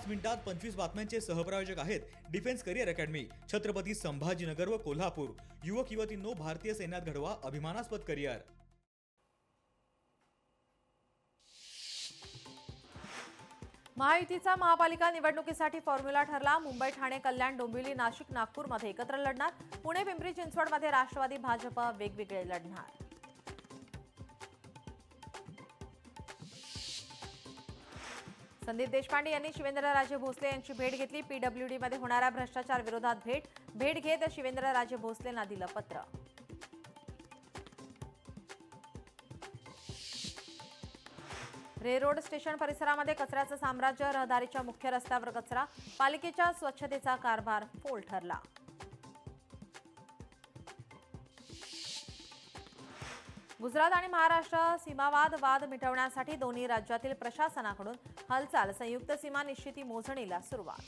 मिनिटात 25 बातम्यांचे सहप्रायोजक आहेत defence career academy, Chhatrapati Sambhajinagar व कोल्हापूर। युवक युवतींनो, भारतीय सैन्यात घडवा अभिमानास्पद करिअर। महायुतीचा महापालिका निवडणुकीसाठी फॉर्म्युला ठरला। मुंबई, ठाणे, कल्याण, डोंबिवली, नाशिक, नागपूरमध्ये एकत्र लढणार। पुणे, पिंपरी चिंचवडमध्ये राष्ट्रवादी, भाजप वेगवेगळे लढणार। संदीप देशपांडे यांनी शिवेंद्रराजे भोसले यांची भेट घेतली। पीडब्ल्यूडी मध्ये होणाऱ्या भ्रष्टाचार विरोधात भेट घेत शिवेंद्रराजे भोसलेंना दिलं पत्र। रेल्वे स्टेशन परिसरामध्ये कचऱ्याचं साम्राज्य, रहदारीच्या मुख्य रस्त्यावर कचरा, पालिकेच्या स्वच्छतेचा कारभार फोल ठरला। गुजरात आणि महाराष्ट्र सीमावाद मिटवण्यासाठी दोन्ही राज्यातील प्रशासनाकडून हालचाल। संयुक्त सीमा निश्चिती मोजणीला सुरुवात।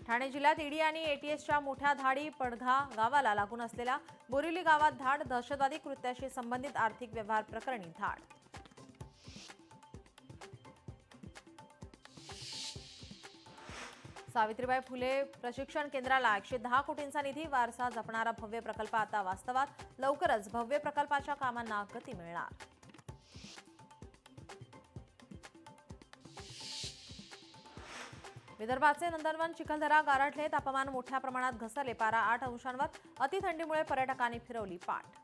ठाणे जिल्ह्यात ईडी आणि एटीएसच्या मोठ्या धाडी। पडघा गावाला लागून असलेल्या बोरिवली गावात धाड। दहशतवादी कृत्याशी संबंधित आर्थिक व्यवहार प्रकरणी धाड। सावित्रीबाई फुले प्रशिक्षण केंद्राला 110 कोटींचा निधी। वारसा जपणारा भव्य प्रकल्प आता वास्तवात। लवकरच भव्य प्रकल्पाच्या कामांना गती मिळणार। विदर्भाचे नंदनवन चिखलदरा गारठले। तापमान मोठ्या प्रमाणात घसरले। पारा 8 अंशांवर। अतिथंडीमुळे पर्यटकांनी फिरवली पाठ।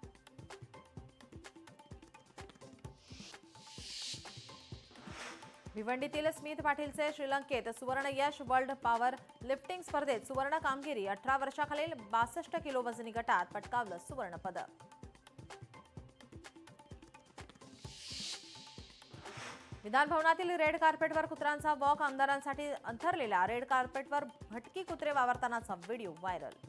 भिवंडीतील स्मिथ पाटीलचे श्रीलंकेत सुवर्ण यश। वर्ल्ड पॉवर लिफ्टिंग स्पर्धेत सुवर्ण कामगिरी। 18 वर्षाखालील 62 किलो वजनी गटात पटकावलं सुवर्ण पदक। विधान भवनातील रेड कार्पेटवर कुत्र्यांचा वॉक। आमदारांसाठी अंथरलेल्या रेड कार्पेटवर भटकी कुत्रे वावरतानाचा व्हिडिओ व्हायरल।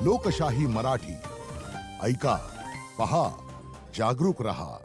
लोकशाही मराठी ऐका, पहा, जागरूक रहा।